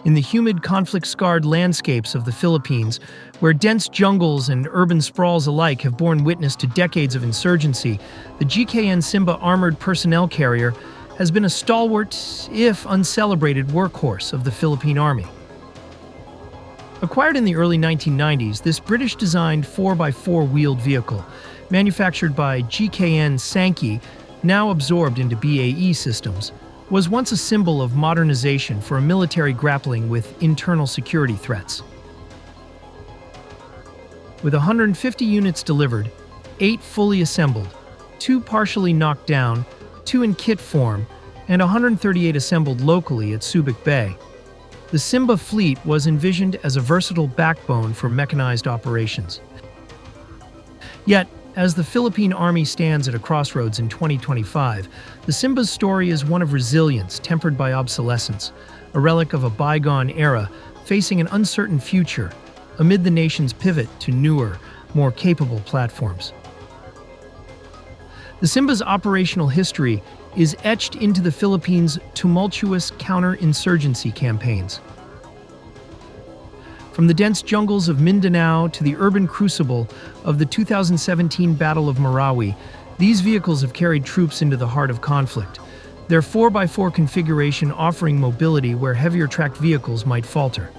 In the humid, conflict-scarred landscapes of the Philippines, where dense jungles and urban sprawls alike have borne witness to decades of insurgency, the GKN Simba armored personnel carrier has been a stalwart, if uncelebrated, workhorse of the Philippine Army. Acquired in the early 1990s, this British-designed 4x4 wheeled vehicle, manufactured by GKN Simba, now absorbed into BAE Systems, was once a symbol of modernization for a military grappling with internal security threats. With 150 units delivered, 8 fully assembled, 2 partially knocked down, 2 in kit form, and 138 assembled locally at Subic Bay, the Simba fleet was envisioned as a versatile backbone for mechanized operations. Yet, as the Philippine Army stands at a crossroads in 2025, the Simba's story is one of resilience tempered by obsolescence, a relic of a bygone era facing an uncertain future amid the nation's pivot to newer, more capable platforms. The Simba's operational history is etched into the Philippines' tumultuous counterinsurgency campaigns. From the dense jungles of Mindanao to the urban crucible of the 2017 Battle of Marawi, these vehicles have carried troops into the heart of conflict, their 4x4 configuration offering mobility where heavier tracked vehicles might falter.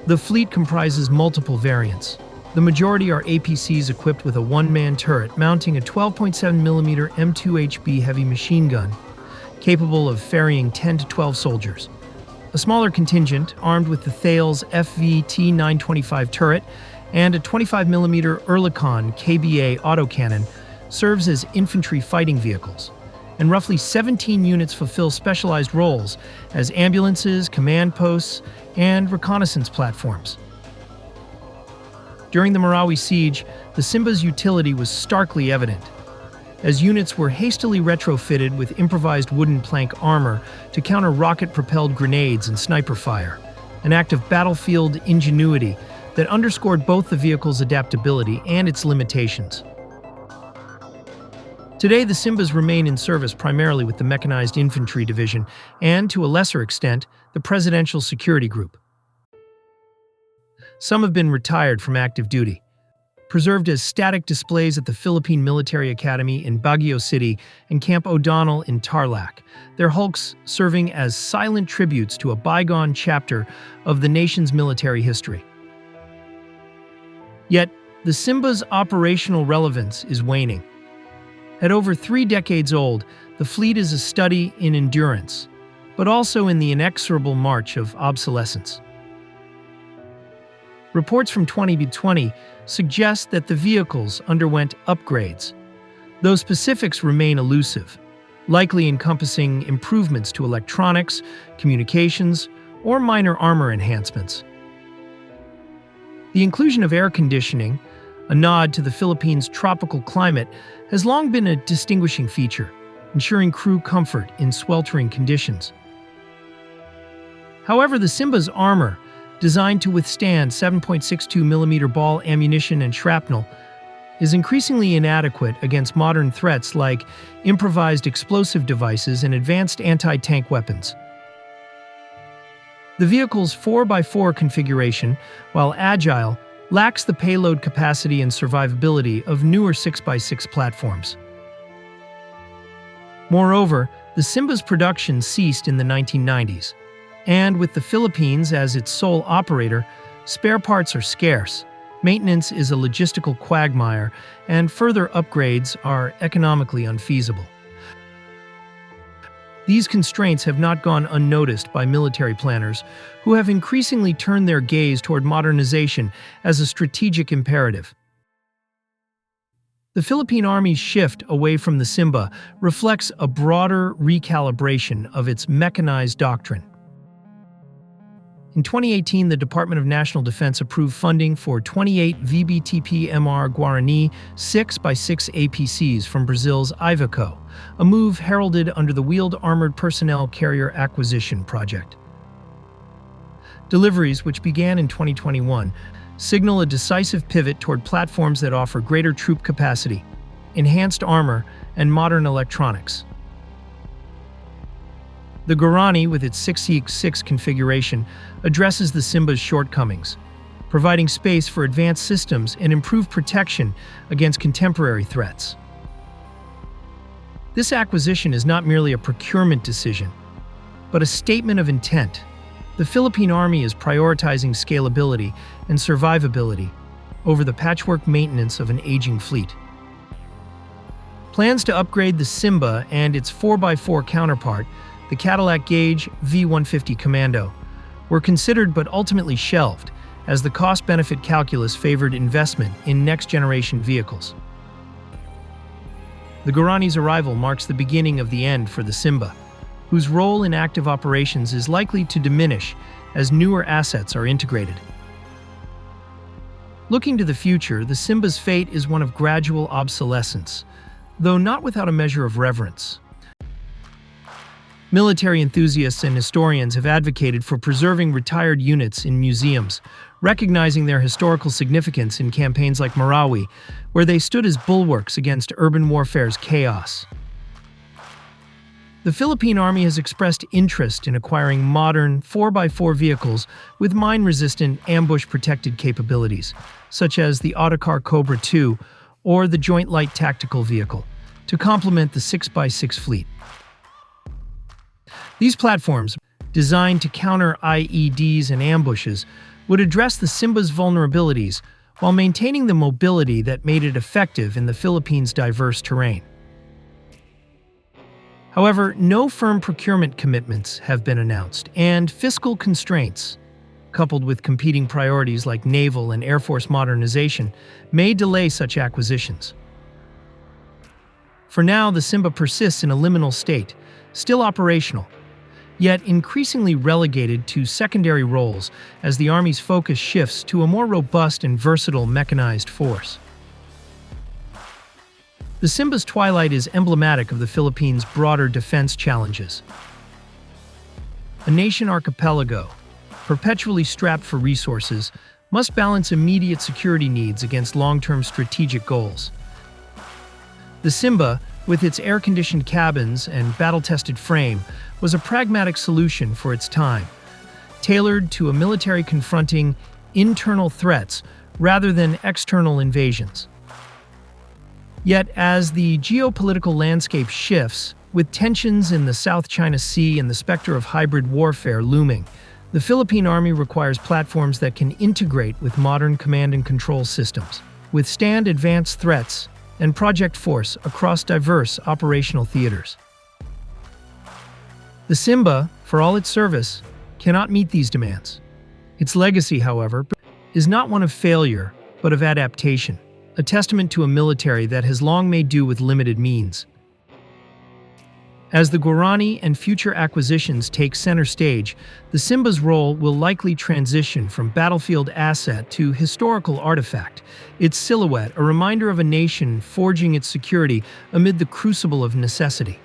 The fleet comprises multiple variants. The majority are APCs equipped with a one-man turret mounting a 12.7mm M2HB heavy machine gun, capable of ferrying 10 to 12 soldiers. A smaller contingent, armed with the Thales FVT-925 turret and a 25mm Oerlikon KBA autocannon, serves as infantry fighting vehicles, and roughly 17 units fulfill specialized roles as ambulances, command posts, and reconnaissance platforms. During the Marawi siege, the Simba's utility was starkly evident, as units were hastily retrofitted with improvised wooden plank armor to counter rocket-propelled grenades and sniper fire, an act of battlefield ingenuity that underscored both the vehicle's adaptability and its limitations. Today, the Simbas remain in service primarily with the Mechanized Infantry Division and, to a lesser extent, the Presidential Security Group. Some have been retired from active duty, preserved as static displays at the Philippine Military Academy in Baguio City and Camp O'Donnell in Tarlac, their hulks serving as silent tributes to a bygone chapter of the nation's military history. Yet, the Simba's operational relevance is waning. At over 3 decades old, the fleet is a study in endurance, but also in the inexorable march of obsolescence. Reports from 2020 suggest that the vehicles underwent upgrades, though specifics remain elusive, likely encompassing improvements to electronics, communications, or minor armor enhancements. The inclusion of air conditioning, a nod to the Philippines' tropical climate, has long been a distinguishing feature, ensuring crew comfort in sweltering conditions. However, the Simba's armor, designed to withstand 7.62mm ball ammunition and shrapnel, is increasingly inadequate against modern threats like improvised explosive devices and advanced anti-tank weapons. The vehicle's 4x4 configuration, while agile, lacks the payload capacity and survivability of newer 6x6 platforms. Moreover, the Simba's production ceased in the 1990s, and with the Philippines as its sole operator, spare parts are scarce, maintenance is a logistical quagmire, and further upgrades are economically unfeasible. These constraints have not gone unnoticed by military planners, who have increasingly turned their gaze toward modernization as a strategic imperative. The Philippine Army's shift away from the Simba reflects a broader recalibration of its mechanized doctrine. In 2018, the Department of National Defense approved funding for 28 VBTP-MR Guarani 6x6 APCs from Brazil's Iveco, a move heralded under the Wheeled Armored Personnel Carrier Acquisition Project. Deliveries, which began in 2021, signal a decisive pivot toward platforms that offer greater troop capacity, enhanced armor, and modern electronics. The Guarani, with its 6x6 configuration, addresses the Simba's shortcomings, providing space for advanced systems and improved protection against contemporary threats. This acquisition is not merely a procurement decision, but a statement of intent. The Philippine Army is prioritizing scalability and survivability over the patchwork maintenance of an aging fleet. Plans to upgrade the Simba and its 4x4 counterpart, the Cadillac Gauge V150 Commando, were considered but ultimately shelved, as the cost-benefit calculus favored investment in next-generation vehicles. The Guarani's arrival marks the beginning of the end for the Simba, whose role in active operations is likely to diminish as newer assets are integrated. Looking to the future, the Simba's fate is one of gradual obsolescence, though not without a measure of reverence. Military enthusiasts and historians have advocated for preserving retired units in museums, recognizing their historical significance in campaigns like Marawi, where they stood as bulwarks against urban warfare's chaos. The Philippine Army has expressed interest in acquiring modern 4x4 vehicles with mine-resistant, ambush-protected capabilities, such as the Autocar Cobra II or the Joint Light Tactical Vehicle, to complement the 6x6 fleet. These platforms, designed to counter IEDs and ambushes, would address the Simba's vulnerabilities while maintaining the mobility that made it effective in the Philippines' diverse terrain. However, no firm procurement commitments have been announced, and fiscal constraints, coupled with competing priorities like naval and air force modernization, may delay such acquisitions. For now, the Simba persists in a liminal state, still operational, yet increasingly relegated to secondary roles as the Army's focus shifts to a more robust and versatile mechanized force. The Simba's twilight is emblematic of the Philippines' broader defense challenges. A nation archipelago, perpetually strapped for resources, must balance immediate security needs against long-term strategic goals. The Simba, with its air-conditioned cabins and battle-tested frame, was a pragmatic solution for its time, tailored to a military confronting internal threats rather than external invasions. Yet, as the geopolitical landscape shifts, with tensions in the South China Sea and the specter of hybrid warfare looming, the Philippine Army requires platforms that can integrate with modern command and control systems, withstand advanced threats, and project force across diverse operational theaters. The Simba, for all its service, cannot meet these demands. Its legacy, however, is not one of failure, but of adaptation, a testament to a military that has long made do with limited means. As the Guarani and future acquisitions take center stage, the Simba's role will likely transition from battlefield asset to historical artifact, its silhouette a reminder of a nation forging its security amid the crucible of necessity.